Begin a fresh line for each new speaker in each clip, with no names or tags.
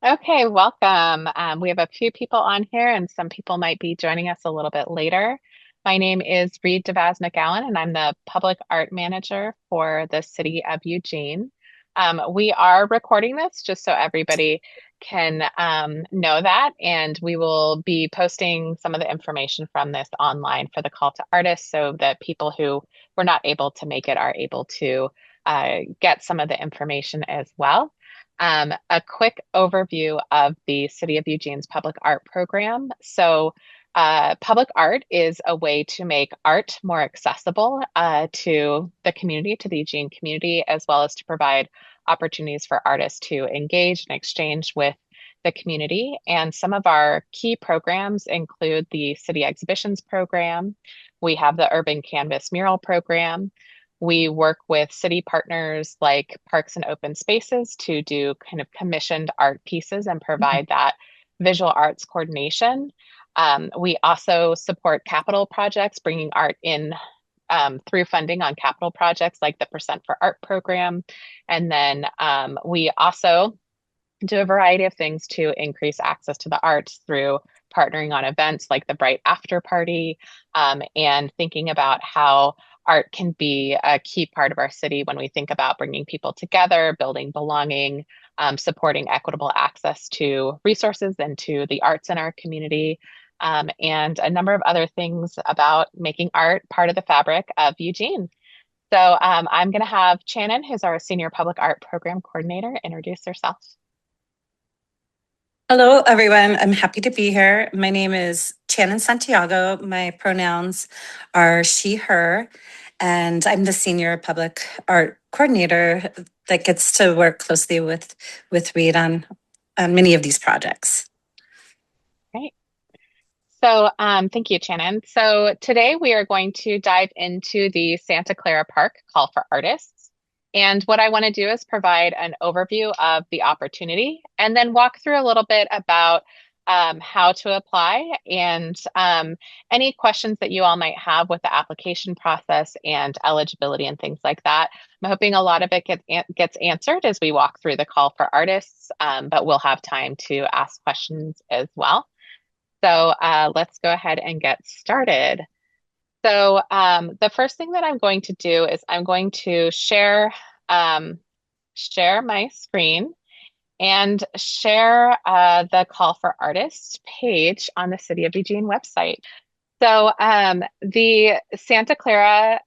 Okay, welcome. We have a few people on here, and some people might be joining us a little bit later. My name is Davaz McGowan, and I'm the Public Art Manager for the City of Eugene. We are recording this just so everybody can know that, and we will be posting some of the information from this online for the call to artists so that people who were not able to make it are able to get some of the information as well. A quick overview of the City of Eugene's public art program. Public art is a way to make art more accessible to the community, to the Eugene community, as well as to provide opportunities for artists to engage and exchange with the community. And some of our key programs include the City Exhibitions program. We have the Urban Canvas Mural program. We work with city partners like Parks and Open Spaces to do kind of commissioned art pieces and provide that visual arts coordination. We also support capital projects, bringing art in through funding on capital projects like the Percent for Art program. And then we also do a variety of things to increase access to the arts through partnering on events like the Bright After Party, and thinking about how art can be a key part of our city when we think about bringing people together, building belonging, supporting equitable access to resources and to the arts in our community, and a number of other things about making art part of the fabric of Eugene. I'm going to have Shannon, who's our Senior Public Art Program Coordinator, introduce herself.
Hello, everyone. I'm happy to be here. My name is Shannon Santiago. My pronouns are she, her, and I'm the senior public art coordinator that gets to work closely with Reed on many of these projects.
Great. Thank you, Shannon. So today we are going to dive into the Santa Clara Park Call for Artists. And what I want to do is provide an overview of the opportunity and then walk through a little bit about how to apply and any questions that you all might have with the application process and eligibility and things like that. I'm hoping a lot of it gets answered as we walk through the call for artists, but we'll have time to ask questions as well. Let's go ahead and get started. The first thing that I'm going to do is I'm going to share my screen and share the Call for Artists page on the City of Eugene website. The Santa Clara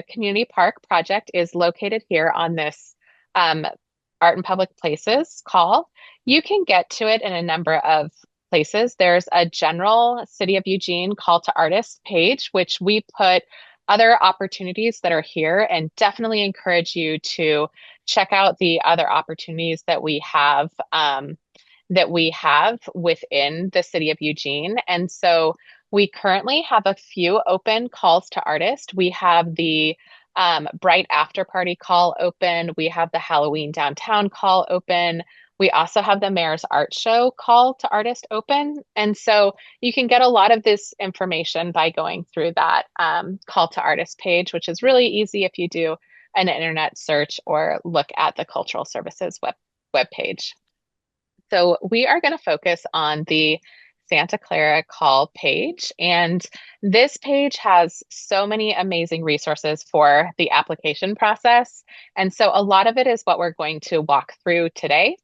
Community Park project is located here on this Art in Public Places call. You can get to it in a number of places. There's a general City of Eugene Call to Artists page, which we put other opportunities that are here, and definitely encourage you to check out the other opportunities that we have within the City of Eugene. And so we currently have a few open calls to artists. We have the Bright After Party call open. We have the Halloween Downtown call open. We also have the Mayor's Art Show call to artist open. And so you can get a lot of this information by going through that call to artist page, which is really easy if you do an internet search or look at the Cultural Services webpage. So we are going to focus on the Santa Clara call page. And this page has so many amazing resources for the application process. And so a lot of it is what we're going to walk through today.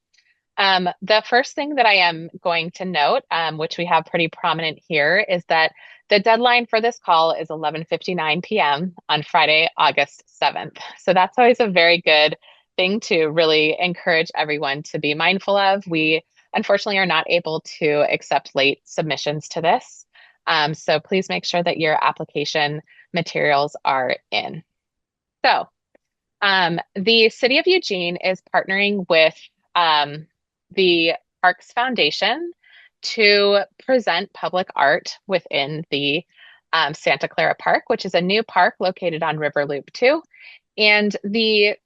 The first thing that I am going to note, which we have pretty prominent here, is that the deadline for this call is 11:59 p.m. on Friday, August 7th. So that's always a very good thing to really encourage everyone to be mindful of. We unfortunately are not able to accept late submissions to this. So please make sure that your application materials are in. The City of Eugene is partnering with the Parks Foundation to present public art within the Santa Clara Park, which is a new park located on River Loop 2. And the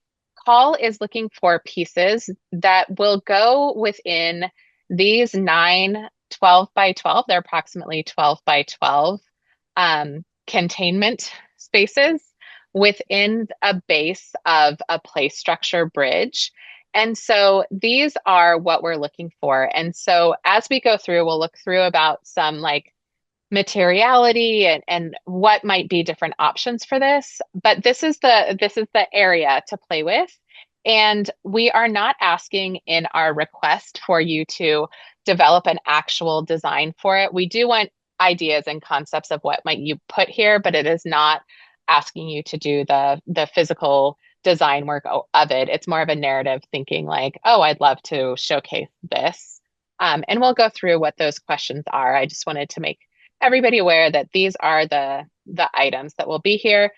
call is looking for pieces that will go within these 12 by 12. They're approximately 12 by 12 containment spaces within a base of a play structure bridge. And so these are what we're looking for. And so as we go through, we'll look through about some like materiality and what might be different options for this. But this is the area to play with. And we are not asking in our request for you to develop an actual design for it. We do want ideas and concepts of what might you put here, but it is not asking you to do the physical design work of it. It's more of a narrative thinking like, oh, I'd love to showcase this. And we'll go through what those questions are. I just wanted to make everybody aware that these are the items that will be here.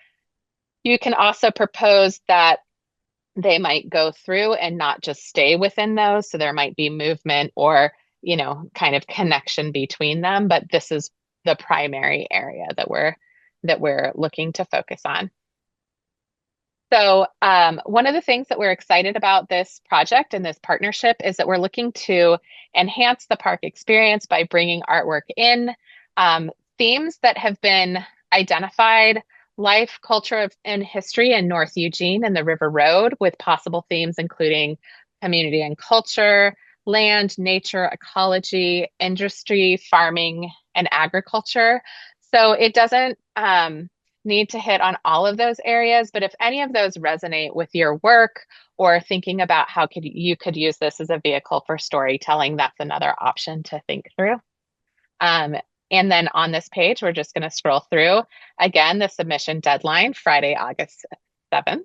You can also propose that they might go through and not just stay within those. So there might be movement or, kind of connection between them, but this is the primary area that we're looking to focus on. So, one of the things that we're excited about this project and this partnership is that we're looking to enhance the park experience by bringing artwork in, themes that have been identified, life, culture, and history in North Eugene and the River Road, with possible themes including community and culture, land, nature, ecology, industry, farming, and agriculture. So it doesn't need to hit on all of those areas, but if any of those resonate with your work or thinking about how you could use this as a vehicle for storytelling, that's another option to think through. Um, and then on this page, we're just going to scroll through. Again, the submission deadline, Friday, August 7th.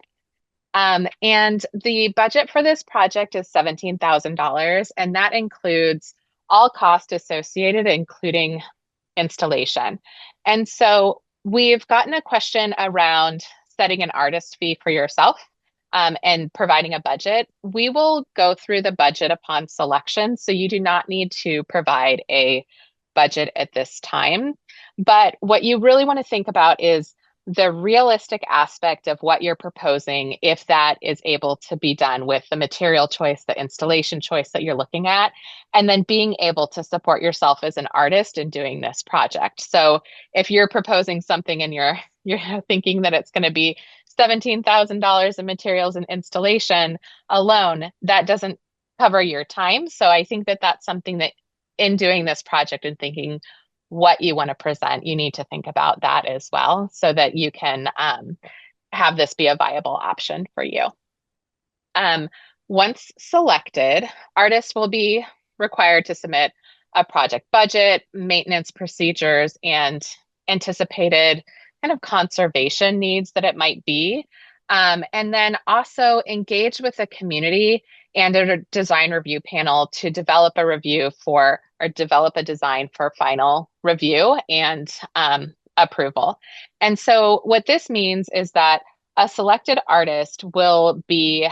And the budget for this project is $17,000, and that includes all costs associated, including installation. And so we've gotten a question around setting an artist fee for yourself, and providing a budget. We will go through the budget upon selection, so you do not need to provide a budget at this time. But what you really want to think about is the realistic aspect of what you're proposing, if that is able to be done with the material choice, the installation choice that you're looking at, and then being able to support yourself as an artist in doing this project. So if you're proposing something and you're thinking that it's going to be $17,000 in materials and installation alone, that doesn't cover your time. So I think that that's something that in doing this project and thinking what you want to present, you need to think about that as well so that you can have this be a viable option for you. Um, Once selected, artists will be required to submit a project budget, maintenance procedures, and anticipated kind of conservation needs that it might be. And then also engage with the community and a design review panel to develop a review for or develop a design for final review and approval. And so what this means is that a selected artist will be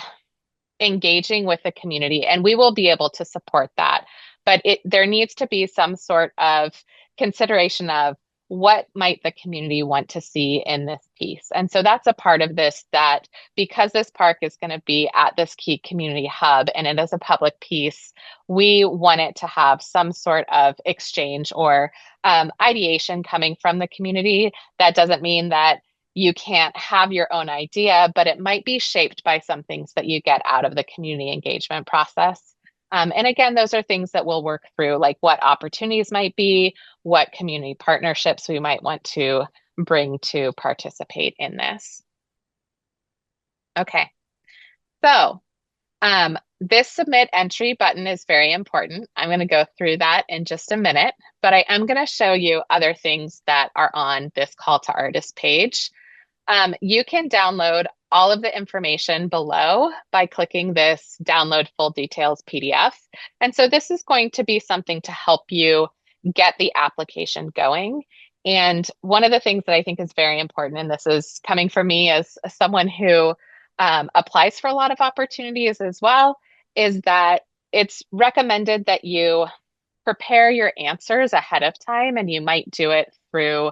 engaging with the community, and we will be able to support that. But there needs to be some sort of consideration of what might the community want to see in this piece. And so that's a part of this, that because this park is going to be at this key community hub and it is a public piece, we want it to have some sort of exchange or ideation coming from the community. That doesn't mean that you can't have your own idea, but it might be shaped by some things that you get out of the community engagement process. And again, those are things that we'll work through, like what opportunities might be, what community partnerships we might want to bring to participate in this. Okay, so this submit entry button is very important. I'm going to go through that in just a minute, but I am going to show you other things that are on this call to artist page. You can download all of the information below by clicking this download full details PDF. And so this is going to be something to help you get the application going. And one of the things that I think is very important, and this is coming from me as someone who applies for a lot of opportunities as well, is that it's recommended that you prepare your answers ahead of time, and you might do it through,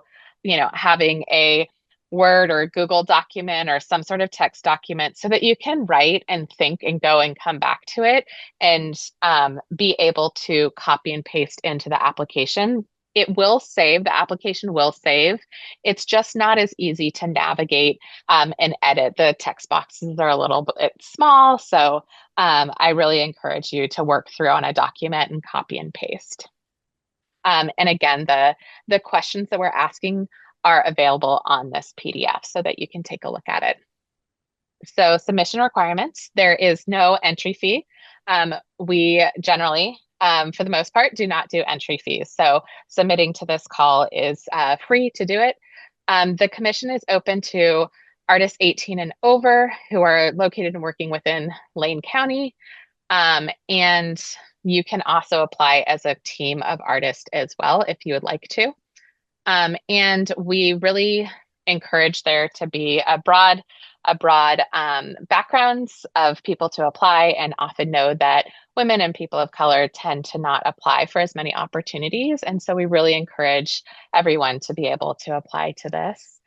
having a Word or Google document or some sort of text document so that you can write and think and go and come back to it and be able to copy and paste into the application it will save, the application will save. It's just not as easy to navigate and edit. The text boxes are a little bit small. So I really encourage you to work through on a document and copy and paste. And again, the questions that we're asking are available on this PDF so that you can take a look at it. So submission requirements, there is no entry fee. We generally, for the most part, do not do entry fees. So submitting to this call is free to do it. The commission is open to artists 18 and over who are located and working within Lane County. And you can also apply as a team of artists as well if you would like to. And we really encourage there to be a broad backgrounds of people to apply, and often know that women and people of color tend to not apply for as many opportunities. And so we really encourage everyone to be able to apply to this.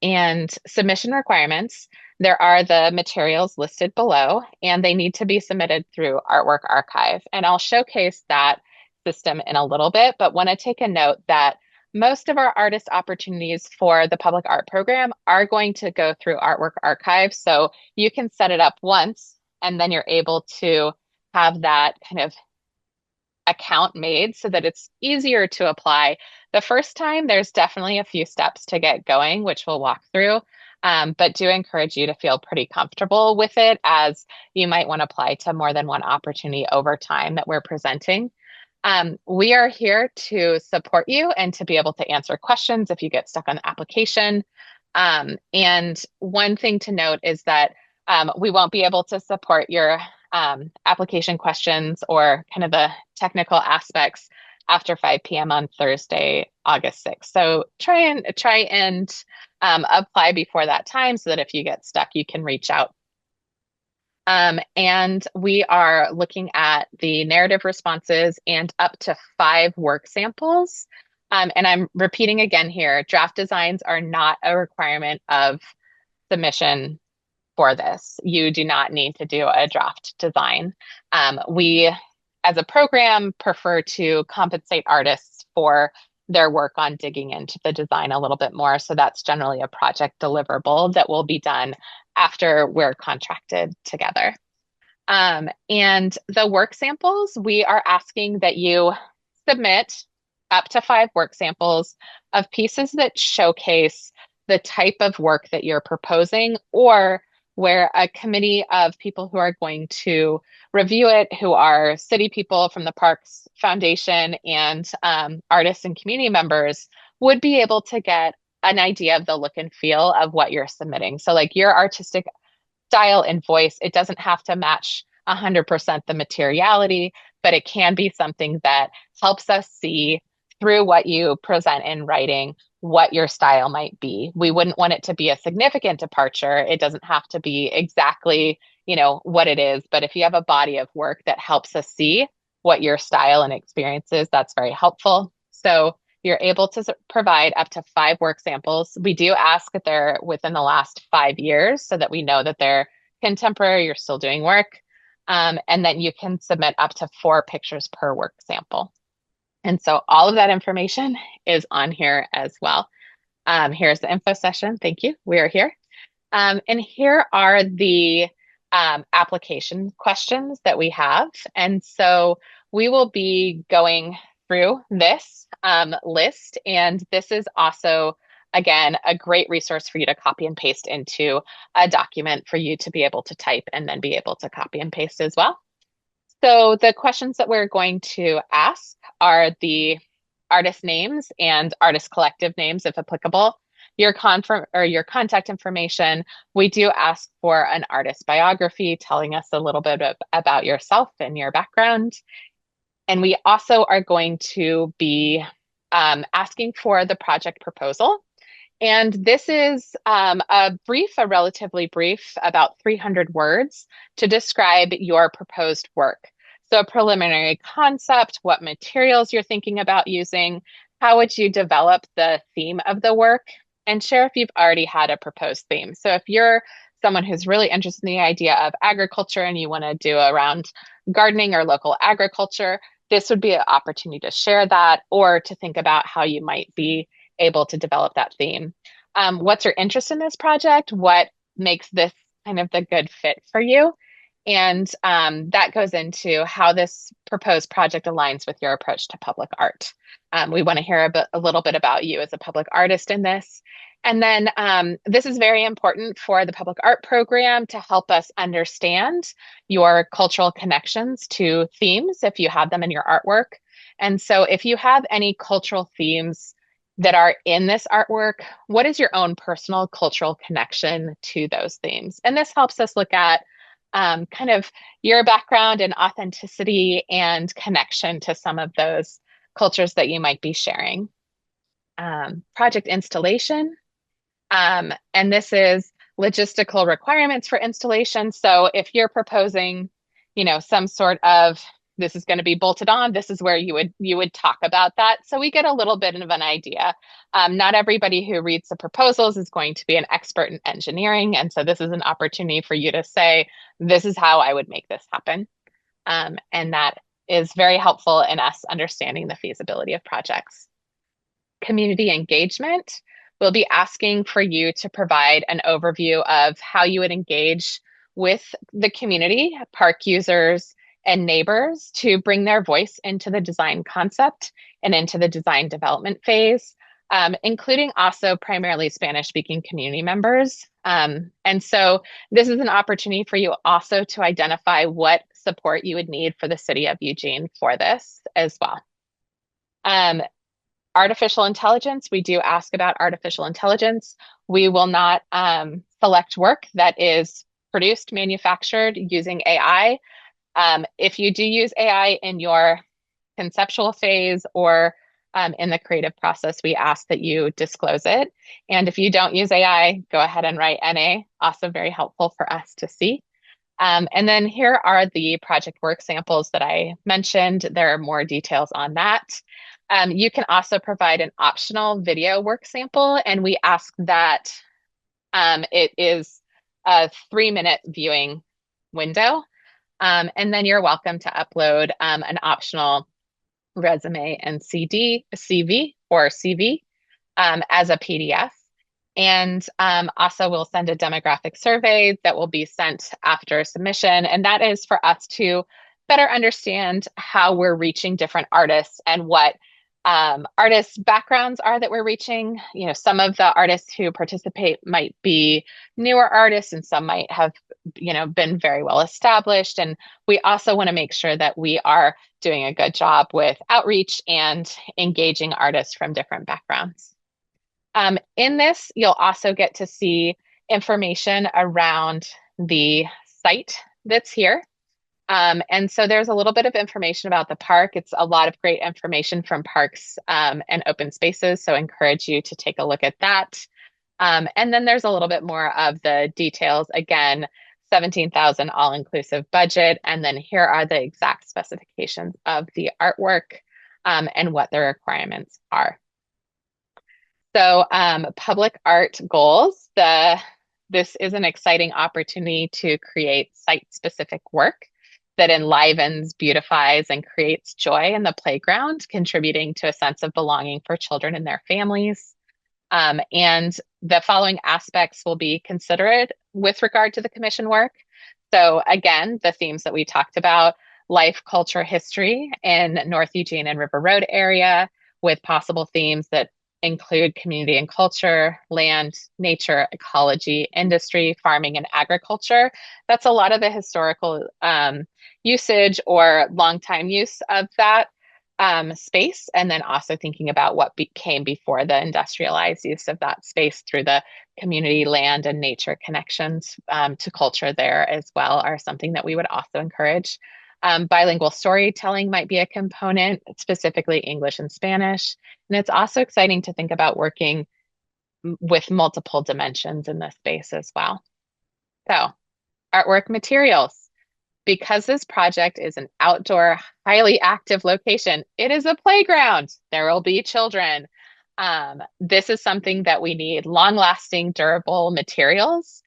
And submission requirements, there are the materials listed below, and they need to be submitted through Artwork Archive. And I'll showcase that system in a little bit, but want to take a note that most of our artist opportunities for the public art program are going to go through Artwork Archive. So you can set it up once, and then you're able to have that kind of account made so that it's easier to apply. The first time, there's definitely a few steps to get going, which we'll walk through. But do encourage you to feel pretty comfortable with it, as you might want to apply to more than one opportunity over time that we're presenting. We are here to support you and to be able to answer questions if you get stuck on the application. And one thing to note is that we won't be able to support your application questions or kind of the technical aspects after 5 p.m. on Thursday, August 6th. So try and apply before that time so that if you get stuck, you can reach out. And we are looking at the narrative responses and up to 5 work samples. And I'm repeating again here, draft designs are not a requirement of submission for this. You do not need to do a draft design. We, as a program, prefer to compensate artists for their work on digging into the design a little bit more. So that's generally a project deliverable that will be done after we're contracted together. And the work samples, we are asking that you submit up to 5 work samples of pieces that showcase the type of work that you're proposing, or where a committee of people who are going to review it, who are city people from the Parks Foundation and artists and community members, would be able to get an idea of the look and feel of what you're submitting. So like your artistic style and voice, it doesn't have to match 100% the materiality, but it can be something that helps us see through what you present in writing what your style might be. We wouldn't want it to be a significant departure. It doesn't have to be exactly, what it is, but if you have a body of work that helps us see what your style and experience is, that's very helpful. So you're able to provide up to 5 work samples. We do ask that they're within the last 5 years so that we know that they're contemporary, you're still doing work. And then you can submit up to 4 pictures per work sample. And so all of that information is on here as well. Here's the info session. Thank you. We are here. And here are the application questions that we have. And so we will be going through this list. And this is also, again, a great resource for you to copy and paste into a document for you to be able to type and then be able to copy and paste as well. So the questions that we're going to ask are the artist names and artist collective names, if applicable. Your contact information. We do ask for an artist biography telling us a little bit about yourself and your background. And we also are going to be asking for the project proposal. And this is a relatively brief, about 300 words to describe your proposed work. So a preliminary concept, what materials you're thinking about using, how would you develop the theme of the work, and share if you've already had a proposed theme. So if you're someone who's really interested in the idea of agriculture and you want to do around gardening or local agriculture, this would be an opportunity to share that or to think about how you might be able to develop that theme. What's your interest in this project? What makes this kind of the good fit for you? And that goes into how this proposed project aligns with your approach to public art. We want to hear a little bit about you as a public artist in this. And then this is very important for the public art program to help us understand your cultural connections to themes if you have them in your artwork. And so if you have any cultural themes that are in this artwork, what is your own personal cultural connection to those themes? And this helps us look at kind of your background and authenticity and connection to some of those cultures that you might be sharing. Project installation. And this is logistical requirements for installation. So if you're proposing, some sort of this is going to be bolted on, this is where you would talk about that. So we get a little bit of an idea. Not everybody who reads the proposals is going to be an expert in engineering. And so this is an opportunity for you to say, this is how I would make this happen. And that is very helpful in us understanding the feasibility of projects. Community engagement. We'll be asking for you to provide an overview of how you would engage with the community, park users, and neighbors to bring their voice into the design concept and into the design development phase, including also primarily Spanish-speaking community members. And so this is an opportunity for you also to identify what support you would need for the City of Eugene for this as well. Artificial intelligence, we do ask about artificial intelligence. We will not select work that is produced, manufactured using AI. If you do use AI in your conceptual phase or in the creative process, we ask that you disclose it. And if you don't use AI, go ahead and write NA, also very helpful for us to see. And then here are the project work samples that I mentioned. There are more details on that. You can also provide an optional video work sample, and we ask that it is a 3-minute viewing window. And then you're welcome to upload an optional resume and CV or CV as a PDF. And also we'll send a demographic survey that will be sent after submission. And that is for us to better understand how we're reaching different artists and what artists' backgrounds are that we're reaching. Some of the artists who participate might be newer artists and some might have, been very well established. And we also want to make sure that we are doing a good job with outreach and engaging artists from different backgrounds. In this, you'll also get to see information around the site that's here. And so there's a little bit of information about the park. It's a lot of great information from parks and open spaces, so I encourage you to take a look at that. And then there's a little bit more of the details. Again, 17,000 all-inclusive budget, and then here are the exact specifications of the artwork and what the requirements are. So public art goals. This is an exciting opportunity to create site-specific work that enlivens, beautifies, and creates joy in the playground, contributing to a sense of belonging for children and their families. And the following aspects will be considered with regard to the commission work. So again, the themes that we talked about, life, culture, history in North Eugene and River Road area, with possible themes that include community and culture, land, nature, ecology, industry, farming, and agriculture. That's a lot of the historical usage or long-time use of that space, and then also thinking about what came before the industrialized use of that space through the community, land, and nature connections to culture there as well are something that we would also encourage. Bilingual storytelling might be a component, specifically English and Spanish. And it's also exciting to think about working with multiple dimensions in this space as well. So, artwork materials. Because this project is an outdoor, highly active location, it is a playground. There will be children. This is something that we need long-lasting, durable materials.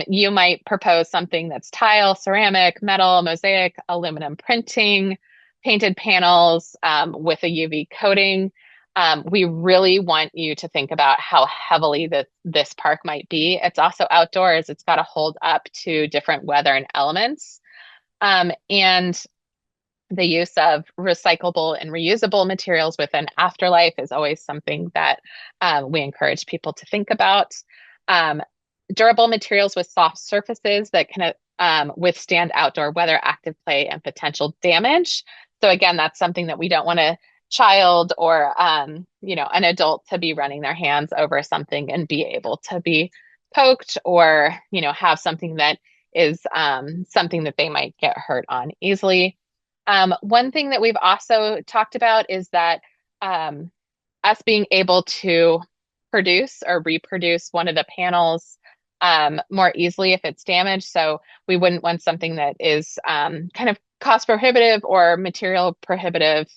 You might propose something that's tile, ceramic, metal, mosaic, aluminum printing. painted panels with a UV coating. We really want you to think about how heavily this park might be. It's also outdoors. It's got to hold up to different weather and elements. And the use of recyclable and reusable materials with an afterlife is always something that we encourage people to think about. Um, Durable materials with soft surfaces that can withstand outdoor weather, active play, and potential damage. So again, that's something that we don't want a child or an adult to be running their hands over something and be able to be poked or have something that is something that they might get hurt on easily. One thing that we've also talked about is that um, us being able to produce or reproduce one of the panels more easily if it's damaged. So we wouldn't want something that is kind of cost prohibitive or material prohibitive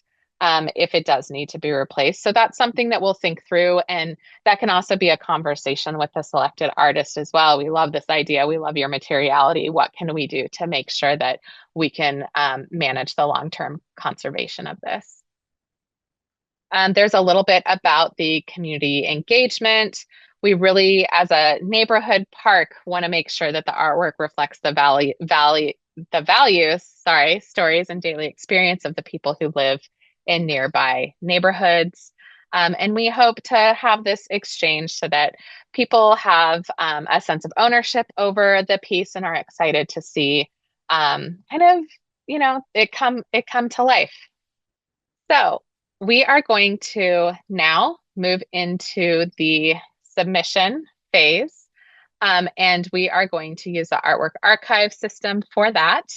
if it does need to be replaced. So that's something that we'll think through. And that can also be a conversation with the selected artist as well. We love this idea. We love your materiality. What can we do to make sure that we can manage the long-term conservation of this? There's a little bit about the community engagement. We really, as a neighborhood park, want to make sure that the artwork reflects the values, stories, and daily experience of the people who live in nearby neighborhoods. And we hope to have this exchange so that people have a sense of ownership over the piece and are excited to see kind of, it come to life. So we are going to now move into the submission phase. And we are going to use the artwork archive system for that.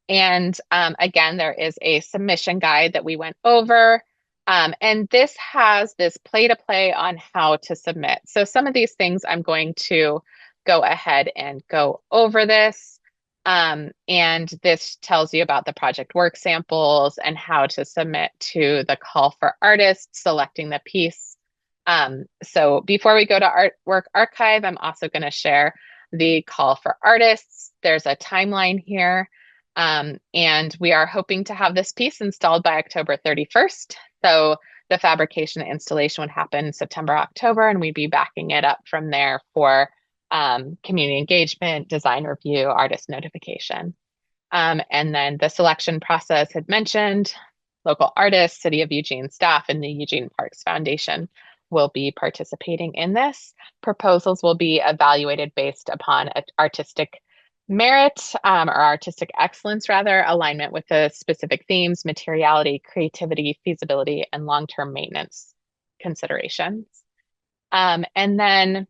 And again, there is a submission guide that we went over. And this has this play to play on how to submit. So some of these things I'm going to go ahead and go over this. And this tells you about the project work samples and how to submit to the call for artists, selecting the piece. So before we go to Artwork Archive, I'm also going to share the call for artists. There's a timeline here. And we are hoping to have this piece installed by October 31st. So the fabrication and installation would happen September, October, and we'd be backing it up from there for community engagement, design review, artist notification. And then the selection process had mentioned local artists, City of Eugene staff, and the Eugene Parks Foundation will be participating in this. Proposals will be evaluated based upon artistic merit or artistic excellence, rather, alignment with the specific themes, materiality, creativity, feasibility, and long-term maintenance considerations. And then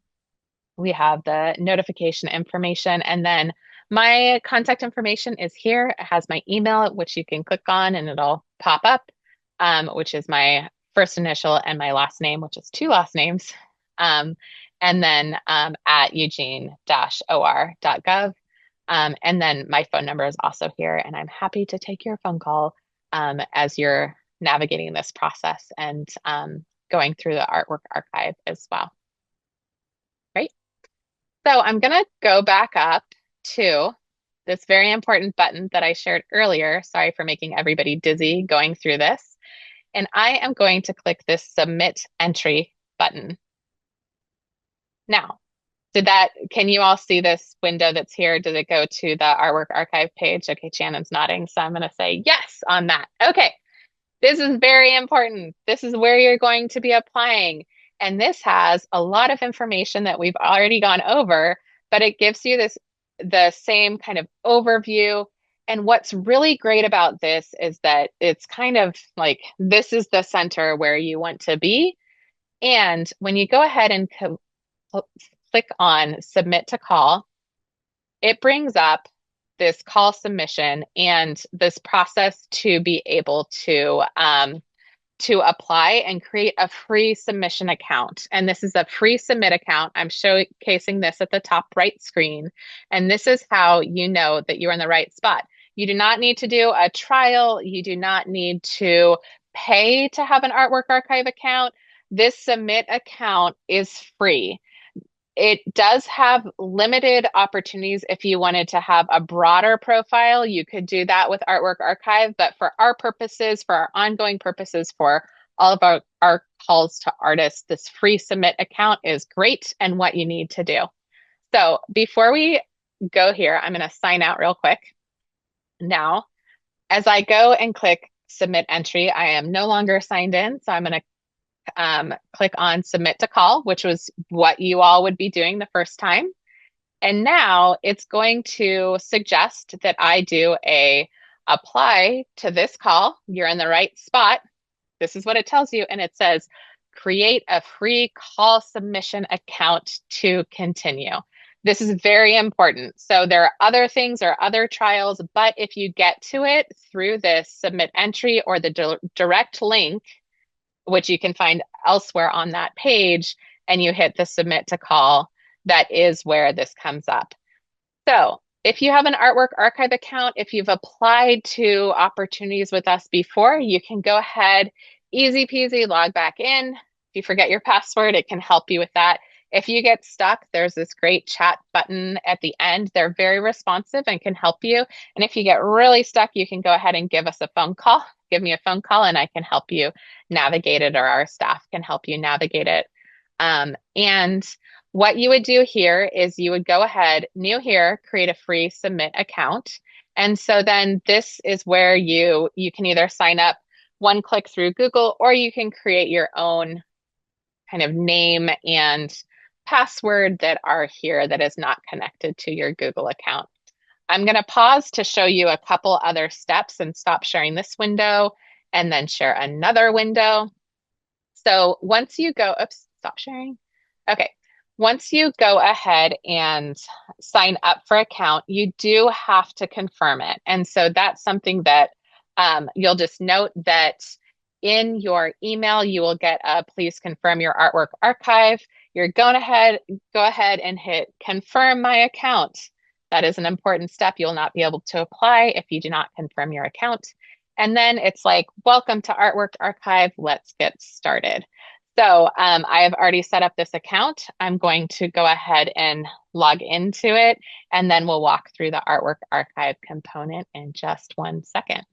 we have the notification information, and then my contact information is here. It has my email, which you can click on and it'll pop up, which is my first initial and my last name, which is two last names, and then at eugene-or.gov. And then my phone number is also here, and I'm happy to take your phone call as you're navigating this process and going through the artwork archive as well. Great. So I'm going to go back up to this very important button that I shared earlier. Sorry for making everybody dizzy going through this. And I am going to click this Submit Entry button. Now, can you all see this window that's here? Did it go to the Artwork Archive page? Okay, Shannon's nodding, so I'm going to say yes on that. Okay, this is very important. This is where you're going to be applying. And this has a lot of information that we've already gone over, but it gives you the same kind of overview. And what's really great about this is that it's kind of like this is the center where you want to be. And when you go ahead and click on Submit to Call, it brings up this call submission and this process to be able to apply and create a free submission account. And this is a free submit account. I'm showcasing this at the top right screen. And this is how you know that you're in the right spot. You do not need to do a trial. You do not need to pay to have an Artwork Archive account. This submit account is free. It does have limited opportunities. If you wanted to have a broader profile, you could do that with Artwork Archive. But for our purposes, for our ongoing purposes, for all of our calls to artists, this free submit account is great and what you need to do. So before we go here, I'm going to sign out real quick. Now, as I go and click submit entry, I am no longer signed in. So I'm going to click on submit to call, which was what you all would be doing the first time. And now it's going to suggest that I do a apply to this call. You're in the right spot. This is what it tells you. And it says, create a free call submission account to continue. This is very important. So there are other things or other trials, but if you get to it through this submit entry or the direct link, which you can find elsewhere on that page, and you hit the submit to call, that is where this comes up. So if you have an Artwork Archive account, if you've applied to opportunities with us before, you can go ahead, easy peasy, log back in. If you forget your password, it can help you with that. If you get stuck, there's this great chat button at the end. They're very responsive and can help you. And if you get really stuck, you can go ahead and give us a phone call. Give me a phone call and I can help you navigate it, or our staff can help you navigate it. And what you would do here is you would go ahead, new here, create a free submit account. And so then this is where you can either sign up one click through Google, or you can create your own kind of name and password that are here that is not connected to your Google account. I'm going to pause to show you a couple other steps and stop sharing this window and then share another window. So once you go, oops, stop sharing. Okay. Once you go ahead and sign up for account, you do have to confirm it. And so that's something that you'll just note that in your email, you will get a please confirm your artwork archive. You're going ahead, go ahead and hit confirm my account. That is an important step. You'll not be able to apply if you do not confirm your account. And then it's like, welcome to Artwork Archive. Let's get started. So I have already set up this account. I'm going to go ahead and log into it, and then we'll walk through the Artwork Archive component in just 1 second.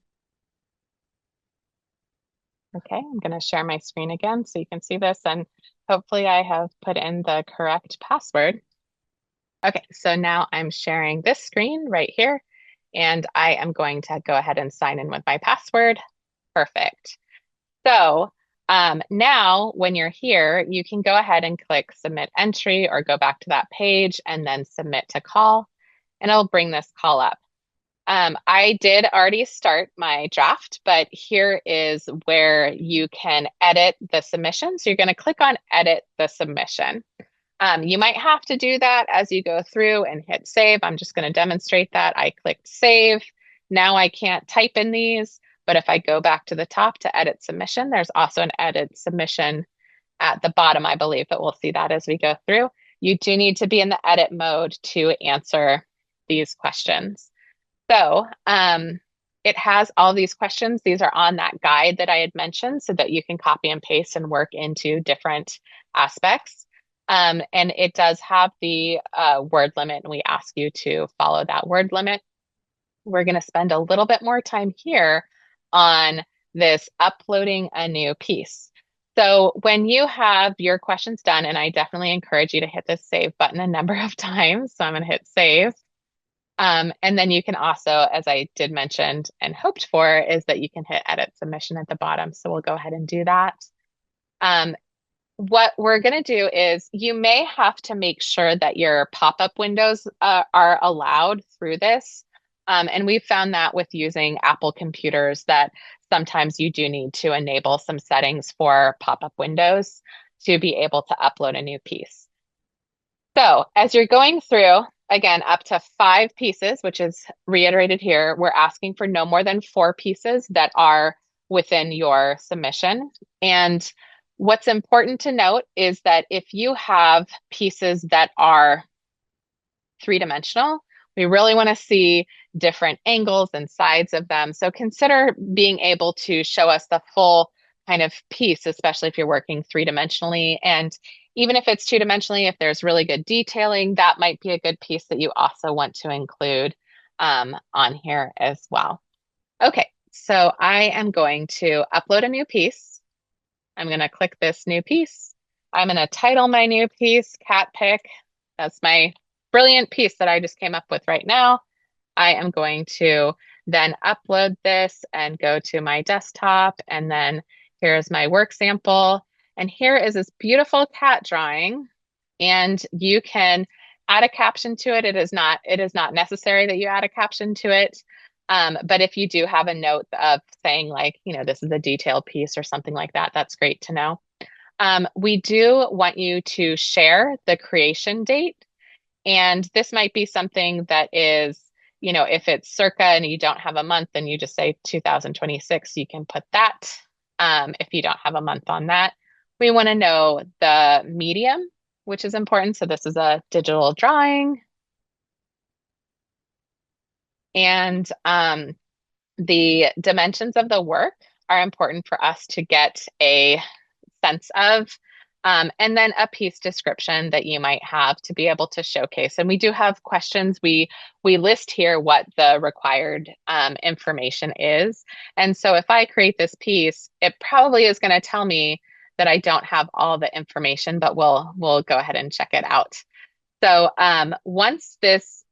Okay, I'm going to share my screen again so you can see this, and hopefully I have put in the correct password. Okay, so now I'm sharing this screen right here, and I am going to go ahead and sign in with my password. Perfect. So now when you're here, you can go ahead and click submit entry or go back to that page and then submit to call, and it'll bring this call up. I did already start my draft, but here is where you can edit the submission. So you're going to click on edit the submission. You might have to do that as you go through and hit save. I'm just going to demonstrate that. I clicked save. Now I can't type in these, but if I go back to the top to edit submission, there's also an edit submission at the bottom, I believe, but we'll see that as we go through. You do need to be in the edit mode to answer these questions. So it has all these questions. These are on that guide that I had mentioned so that you can copy and paste and work into different aspects. And it does have the word limit, and we ask you to follow that word limit. We're going to spend a little bit more time here on this uploading a new piece. So when you have your questions done, and I definitely encourage you to hit the save button a number of times. So I'm going to hit save. And then you can also, as I did mention and hoped for, is that you can hit edit submission at the bottom. So we'll go ahead and do that. What we're going to do is you may have to make sure that your pop-up windows are allowed through this. And we've found that with using Apple computers that sometimes you do need to enable some settings for pop-up windows to be able to upload a new piece. So as you're going through, again, up to 5 pieces, which is reiterated here, we're asking for no more than 4 pieces that are within your submission. And what's important to note is that if you have pieces that are 3-dimensional, we really want to see different angles and sides of them. So consider being able to show us the full kind of piece, especially if you're working 3-dimensionally. And Even if it's two-dimensionally, if there's really good detailing, that might be a good piece that you also want to include on here as well. Okay, so I am going to upload a new piece. I'm going to click this new piece. I'm going to title my new piece Cat Pick. That's my brilliant piece that I just came up with right now. I am going to then upload this and go to my desktop. And then here's my work sample. And here is this beautiful cat drawing. And you can add a caption to it. It is not necessary that you add a caption to it. But if you do have a note of saying like, this is a detailed piece or something like that, that's great to know. We do want you to share the creation date. And this might be something that is, if it's circa and you don't have a month, then you just say 2026, you can put that. If you don't have a month on that, we want to know the medium, which is important. So this is a digital drawing. And the dimensions of the work are important for us to get a sense of. And then a piece description that you might have to be able to showcase. And we do have questions. We list here what the required information is. And so if I create this piece, it probably is going to tell me that I don't have all the information, but we'll go ahead and check it out. So once this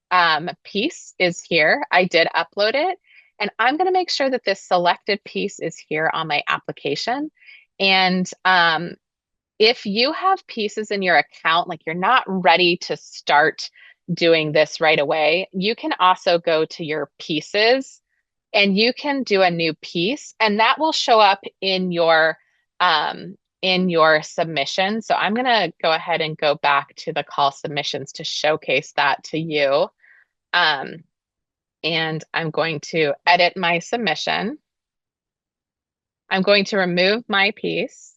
piece is here, I did upload it, and I'm going to make sure that this selected piece is here on my application. And if you have pieces in your account, like you're not ready to start doing this right away, you can also go to your pieces and you can do a new piece, and that will show up in your submission. So I'm going to go ahead and go back to the call submissions to showcase that to you. Um, and I'm going to edit my submission. I'm going to remove my piece.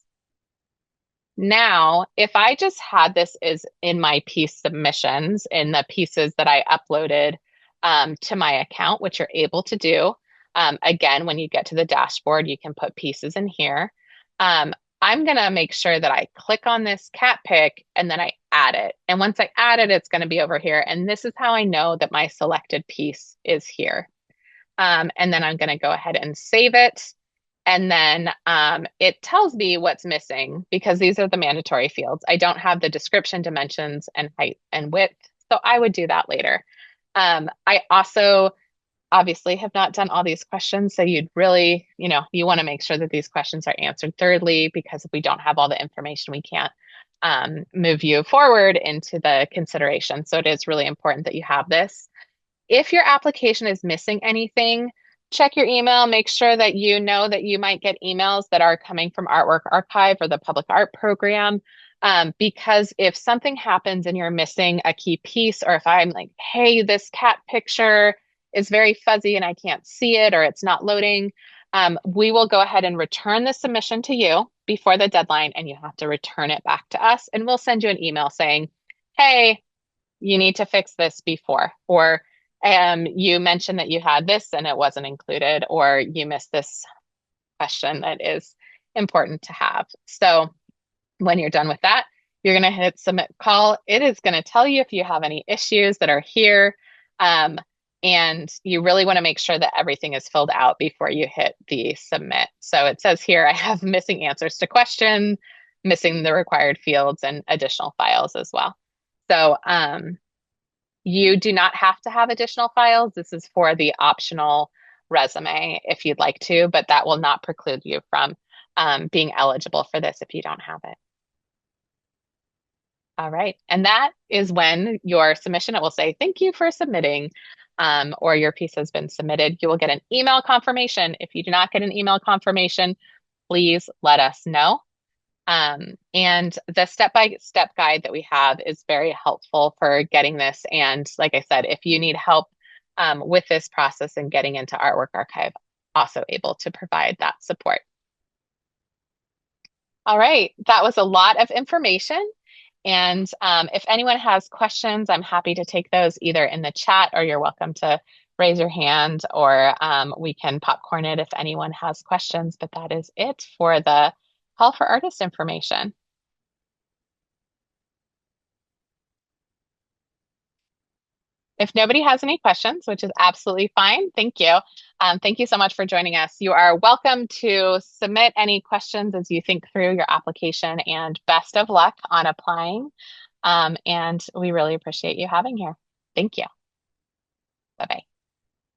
Now, if I just had this as in my piece submissions, in the pieces that I uploaded to my account, which you're able to do, again, when you get to the dashboard, you can put pieces in here. I'm going to make sure that I click on this cat pick and then I add it. And once I add it, it's going to be over here. And this is how I know that my selected piece is here. And then I'm going to go ahead and save it. And then it tells me what's missing because these are the mandatory fields. I don't have the description, dimensions, and height and width. So I would do that later. I also obviously have not done all these questions. So you'd really, you want to make sure that these questions are answered thoroughly because if we don't have all the information, we can't move you forward into the consideration. So it is really important that you have this. If your application is missing anything, check your email. Make sure that you know that you might get emails that are coming from Artwork Archive or the Public Art Program. Because if something happens and you're missing a key piece, or if I'm like, hey, this cat picture is very fuzzy and I can't see it or it's not loading, we will go ahead and return the submission to you before the deadline and you have to return it back to us. And we'll send you an email saying, hey, you need to fix this before, or you mentioned that you had this and it wasn't included, or you missed this question that is important to have. So when you're done with that, you're going to hit submit call. It is going to tell you if you have any issues that are here. And you really want to make sure that everything is filled out before you hit the submit. So it says here, I have missing answers to question, missing the required fields and additional files as well. So you do not have to have additional files. This is for the optional resume if you'd like to, but that will not preclude you from being eligible for this if you don't have it. All right. And that is when your submission, it will say, thank you for submitting, or your piece has been submitted. You will get an email confirmation. If you do not get an email confirmation, please let us know. And the step-by-step guide that we have is very helpful for getting this. And like I said, if you need help with this process and getting into Artwork Archive, also able to provide that support. All right, that was a lot of information. And if anyone has questions, I'm happy to take those either in the chat or you're welcome to raise your hand or we can popcorn it if anyone has questions. But that is it for the Call for Artist information. If nobody has any questions, which is absolutely fine, thank you. Thank you so much for joining us. You are welcome to submit any questions as you think through your application, and best of luck on applying. And we really appreciate you having here. Thank you. Bye bye.